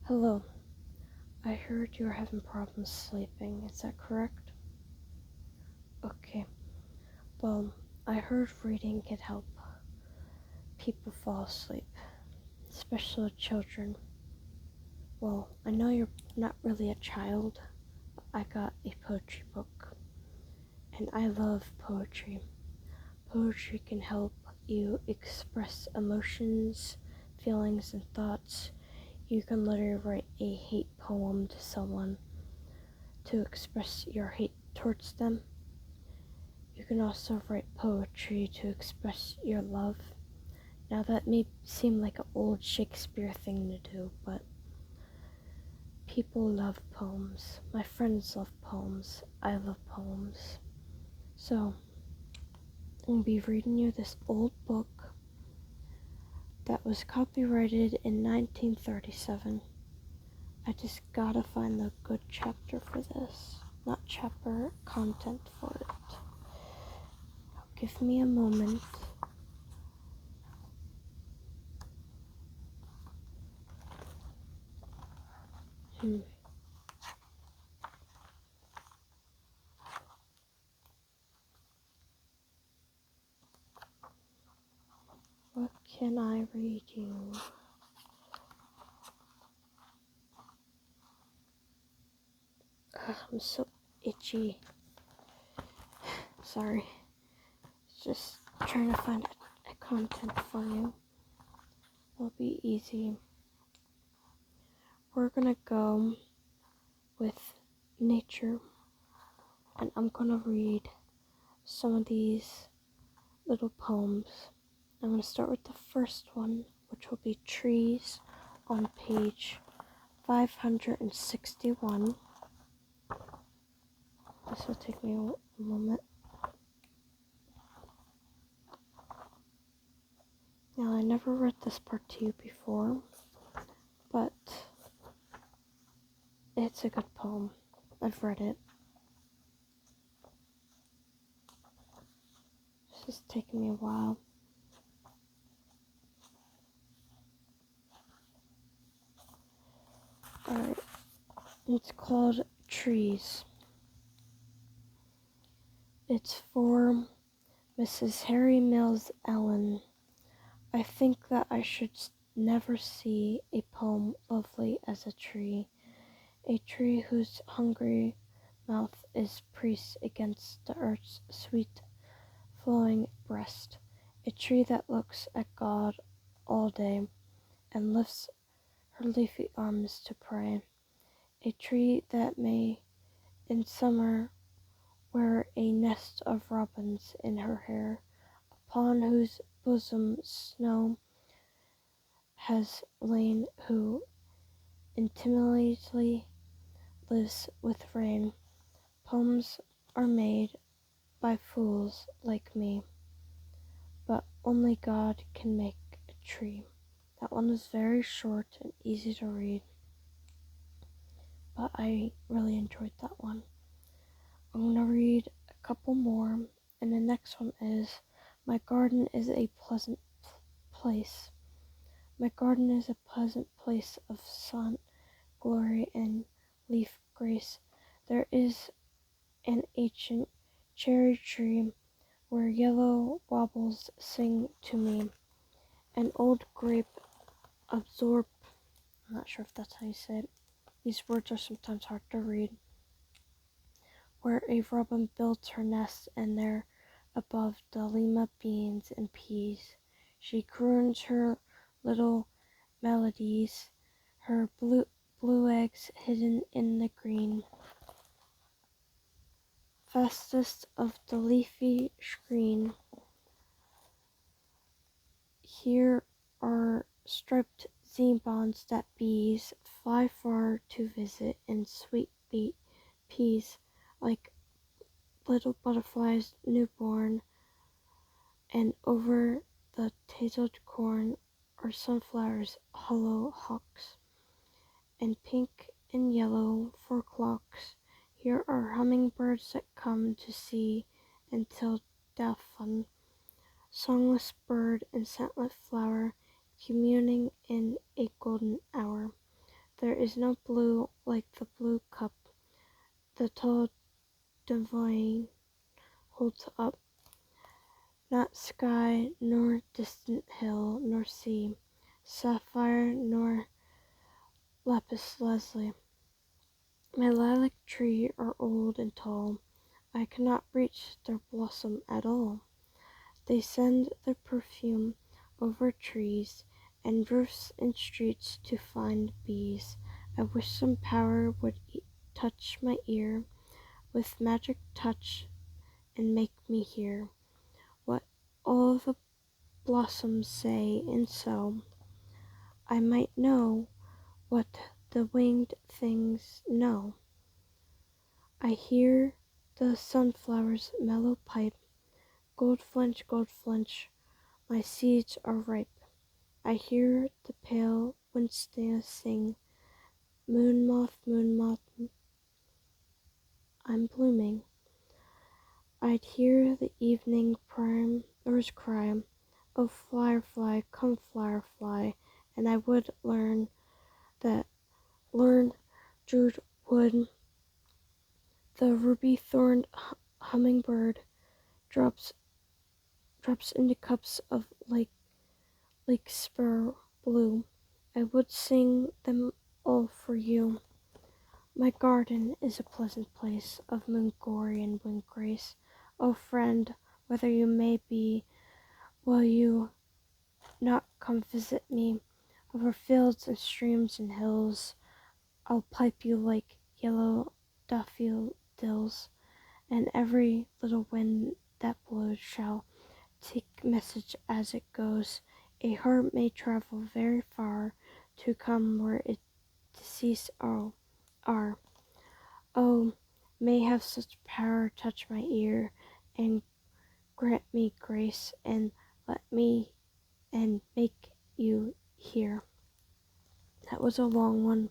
Hello, I heard you're having problems sleeping, is that correct? Okay, well, I heard reading can help people fall asleep, especially children. Well, I know you're not really a child. I got a poetry book, and I love poetry. Poetry can help you express emotions, feelings, and thoughts. You can literally write a hate poem to someone to express your hate towards them. You can also write poetry to express your love. Now that may seem like an old Shakespeare thing to do, but people love poems. My friends love poems. I love poems. So, I'm going to be reading you this old book that was copyrighted in 1937. I just gotta find the good chapter for this. Not chapter, content for it. Now, give me a moment. What can I read you? I'm so itchy. Sorry. Just trying to find a content for you. It'll be easy. We're gonna go with nature, and I'm gonna read some of these little poems. I'm gonna start with the first one, which will be trees on page 561. This will take me a moment. Now, I never read this part to you before, but it's a good poem. I've read it. This is taking me a while. Alright, it's called Trees. It's for Mrs. Harry Mills Ellen. I think that I should never see a poem lovely as a tree whose hungry mouth is pressed against the earth's sweet flowing breast, a tree that looks at God all day and lifts her leafy arms to pray, a tree that may in summer wear a nest of robins in her hair, upon whose bosom snow has lain, who intimately lives with rain. Poems are made by fools like me, but only God can make a tree. That one is very short and easy to read, but I really enjoyed that one. I'm going to read a couple more, and the next one is, My garden is a pleasant place. My garden is a pleasant place of sun, glory, and leaf grace. There is an ancient cherry tree where yellow baubles sing to me. An old grape absorb. I'm not sure if that's how you say it. These words are sometimes hard to read. Where a robin builds her nest, and there above the lima beans and peas she croons her little melodies, her blue eggs hidden in the green. Fastest of the leafy screen, here are striped zebrons that bees fly far to visit, and sweet peas like little butterflies newborn, and over the tasseled corn are sunflowers, hollow hawks, and pink and yellow for clocks. Here are hummingbirds that come to see until daffodil, songless bird and scentless flower, communing in a golden hour. There is no blue like the blue cup the tall divine holds up, not sky, nor distant hill, nor sea, sapphire, nor lapis lazuli. My lilac tree are old and tall, I cannot reach their blossom at all. They send their perfume over trees and roofs and streets to find bees. I wish some power would touch my ear with magic touch and make me hear what all the blossoms say, and so I might know what the winged things know. I hear the sunflower's mellow pipe, gold flinch, my seeds are ripe. I hear the pale winsnea sing, moon moth, I'm blooming. I'd hear the evening primrose cry, oh firefly, come firefly, and I would learn Jude wood, the ruby-thorned hummingbird drops into cups of spur blue. I would sing them all for you. My garden is a pleasant place of moon glory and wind grace. O friend, whether you may be, will you not come visit me? Over fields and streams and hills, I'll pipe you like yellow daffodils, and every little wind that blows shall take message as it goes. A heart may travel very far to come where its deceased are. Oh, may have such power touch my ear and grant me grace and let me and make you hear. That was a long one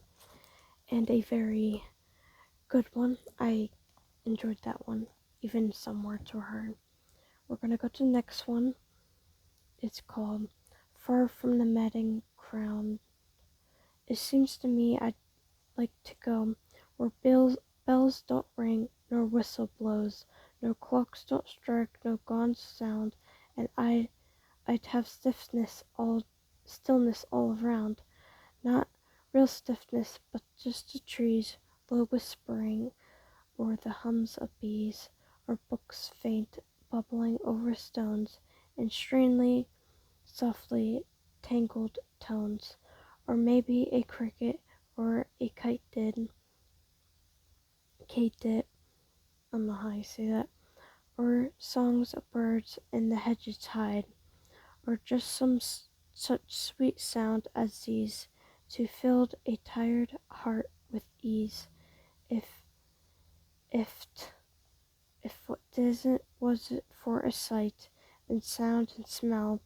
and a very good one. I enjoyed that one, even some words were heard. We're gonna go to the next one. It's called Far from the Mating Crown. It seems to me I'd like to go where bells don't ring, nor whistle blows, no clocks don't strike, no gongs sound, and I'd have stillness all around. Not real stiffness, but just the trees, low whispering, or the hums of bees, or books faint, bubbling over stones, and strangely, softly tangled tones, or maybe a cricket or a kite did, I don't know how you say that, or songs of birds in the hedges hide, or just some such sweet sound as these, to fill a tired heart with ease. If what isn't was it for a sight and sound and smell,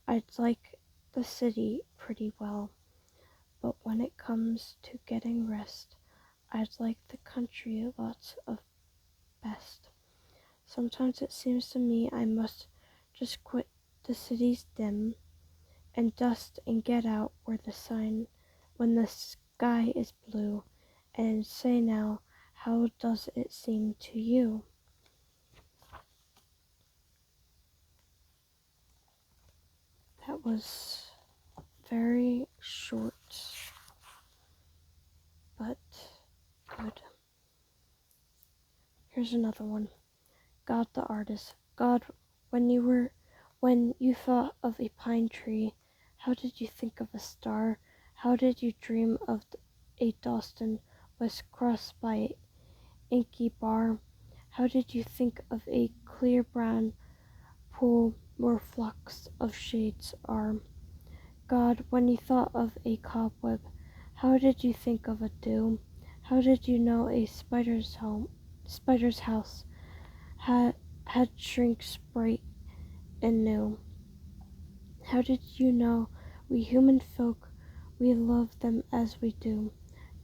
I'd like the city pretty well. But when it comes to getting rest, I'd like the country lots of best. Sometimes it seems to me I must just quit the city's dim and dust and get out when the sky is blue, and say now, how does it seem to you? That was very short, but good. Here's another one. God the artist. God, when you thought of a pine tree, how did you think of a star? How did you dream of a Dalston was crossed by inky bar? How did you think of a clear brown pool where flocks of shades are? God, when you thought of a cobweb, how did you think of a dew? How did you know a spider's house had shrinks bright and new? How did you know we human folk, we love them as we do?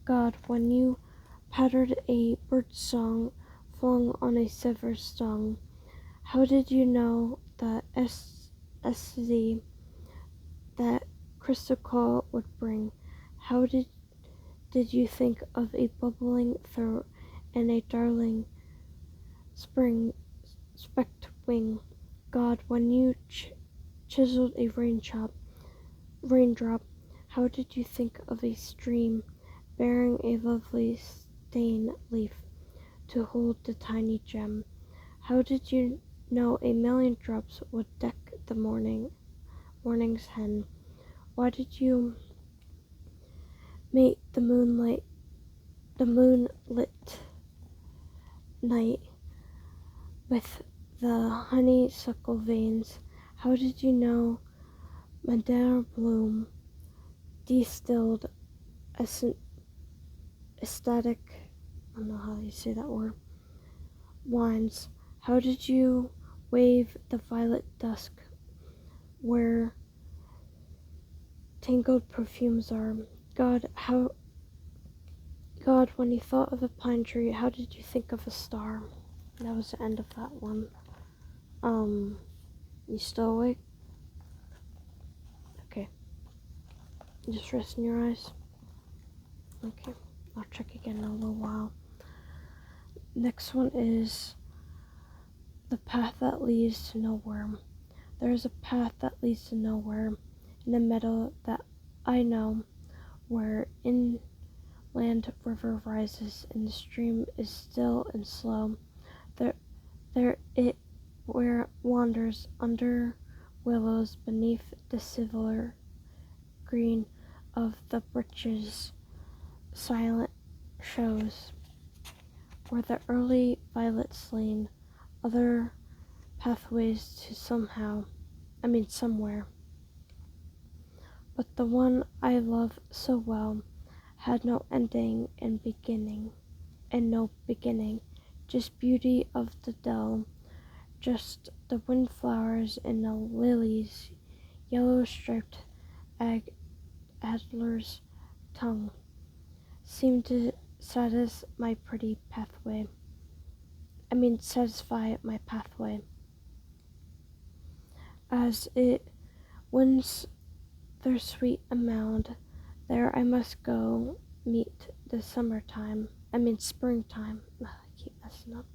God, when you pattered a bird's song flung on a silver stone, how did you know the ecstasy that crystal call would bring? How did did you think of a bubbling throat and a darling spring specked wing? God, when you chiseled a raindrop, how did you think of a stream bearing a lovely stain leaf to hold the tiny gem? How did you know a million drops would deck the morning's hen? Why did you mate the moonlit night with the honeysuckle veins? How did you know Madonna bloom distilled ecstatic, I don't know how you say that word, wines? How did you wave the violet dusk where tangled perfumes are? God, when you thought of a pine tree, how did you think of a star? That was the end of that one. You still awake? Okay. Just resting your eyes. Okay. I'll check again in a little while. Next one is the path that leads to nowhere. There is a path that leads to nowhere in the meadow that I know, where inland river rises and the stream is still and slow. There it where wanders under willows beneath the silver green of the birches silent shows, where the early violets lean, other pathways to somewhere. But the one I love so well had no ending and no beginning, just beauty of the dell, just the windflowers and the lilies, yellow striped adder's tongue, seemed to satisfy my pathway. As it winds their sweet amount, there I must go meet the springtime. Ugh, I keep messing up.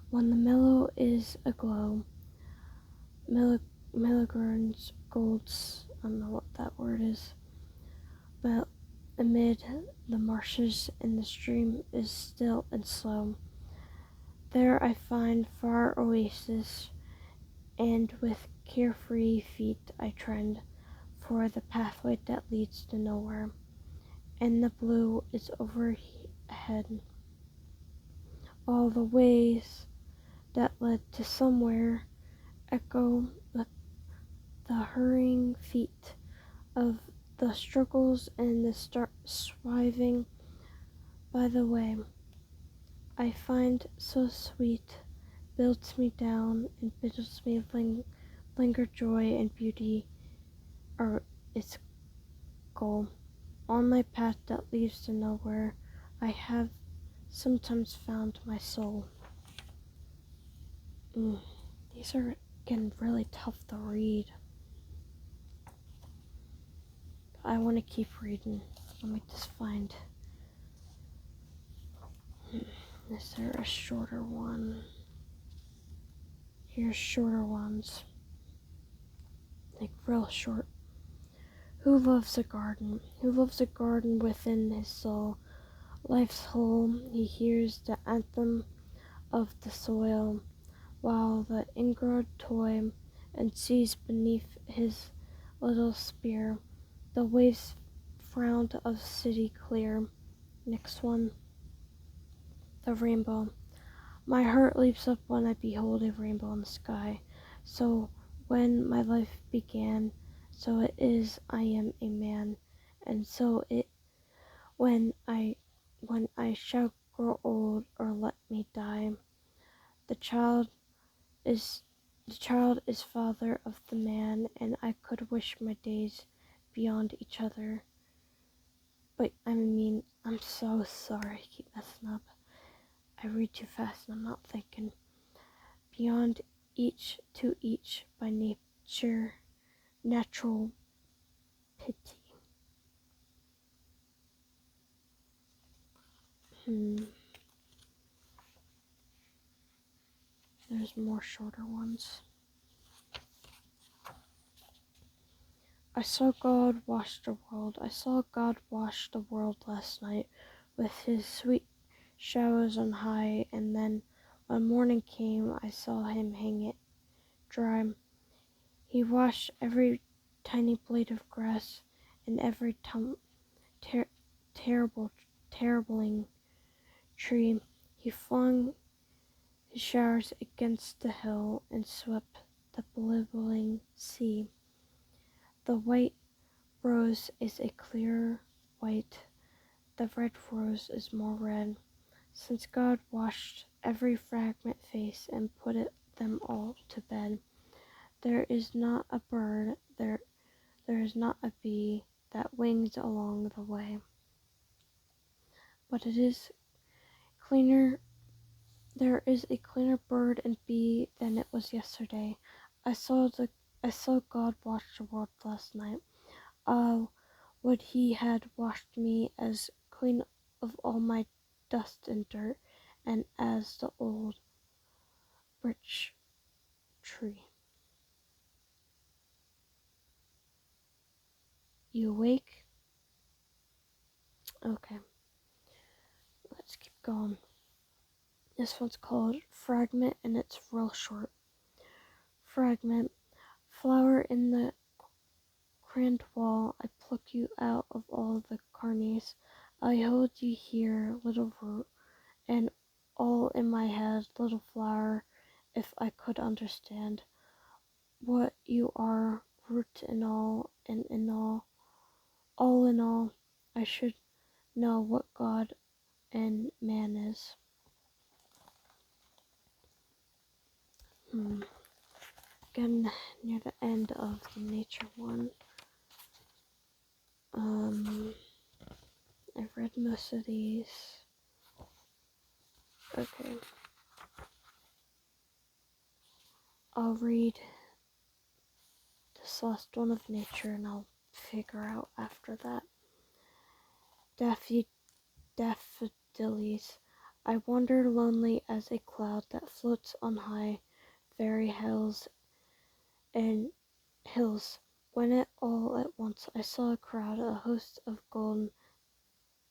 When the meadow is aglow, milligrams golds, I don't know what that word is, but amid the marshes and the stream is still and slow. There I find far oasis, and with carefree feet I trend for the pathway that leads to nowhere, and the blue is overhead. All the ways that led to somewhere echo the hurrying feet of the struggles and the striving by the way. I find so sweet, builds me down and bids me linger joy and beauty are its goal. On my path that leads to nowhere, I have sometimes found my soul. These are getting really tough to read. But I want to keep reading. Let me just find. Is there a shorter one? Here's shorter ones. Like real short. Who loves a garden? Who loves a garden within his soul? Life's whole, he hears the anthem of the soil, while the ingrowed toy and sees beneath his little spear the waves frowned of city clear. Next one, the rainbow. My heart leaps up when I behold a rainbow in the sky. So when my life began, so it is I am a man, and so it when I shall grow old or let me die. The child is father of the man, and I could wish my days beyond each other. But I'm so sorry, I keep messing up. I read too fast and I'm not thinking. Beyond each to each by natural pity. There's more shorter ones. I saw God wash the world. I saw God wash the world last night with his sweet showers on high, and then when morning came, I saw him hang it dry. He washed every tiny blade of grass and every terribling tree. He flung his showers against the hill and swept the belittling sea. The white rose is a clearer white, the red rose is more red. Since God washed every fragment face and put them all to bed, there is not a bird, there is not a bee that wings along the way. But it is cleaner. There is a cleaner bird and bee than it was yesterday. I saw God wash the world last night. Oh, would he had washed me as clean of all my dust and dirt, and as the old birch tree. You awake? Okay, let's keep going. This one's called Fragment, and it's real short. Fragment. Flower in the grand wall, I pluck you out of all the carnies. I hold you here, little root, and all in my head, little flower, if I could understand what you are, root and all, and in all in all, I should know what God and man is. Getting near the end of the nature one. I've read most of these. Okay. I'll read this last one of nature and I'll figure out after that. Daffodils. I wander lonely as a cloud that floats on high, very hills and hills. When all at once I saw a crowd, a host of golden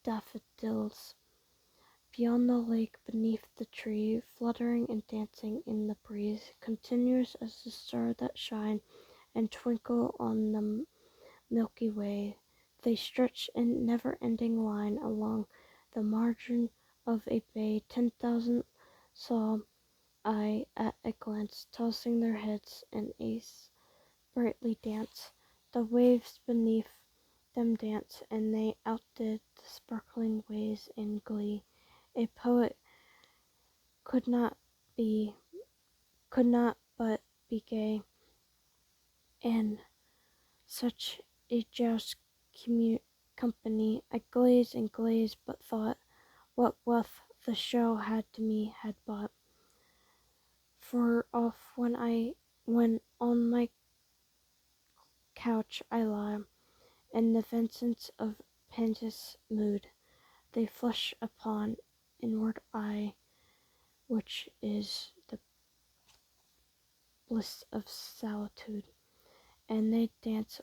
daffodils. Beyond the lake, beneath the tree, fluttering and dancing in the breeze, continuous as the stars that shine and twinkle on the Milky Way, they stretch in never-ending line along the margin of a bay. 10,000 saw I at a glance, tossing their heads in a sprightly dance. The waves beneath them dance, and they outdid the sparkling waves in glee. A poet could not but be gay, and such a joust company. I gazed and gazed, but thought what wealth the show had to me had bought. For off when on my couch I lie, and the Vincents of Pantis mood, they flush upon inward eye, which is the bliss of solitude, and they dance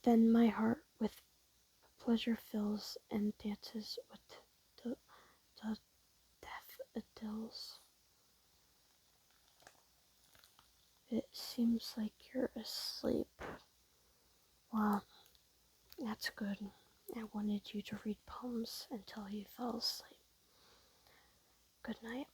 then my heart with pleasure fills and dances with the daffodils. It seems like you're asleep. Wow, that's good. I wanted you to read poems until you fell asleep. Good night.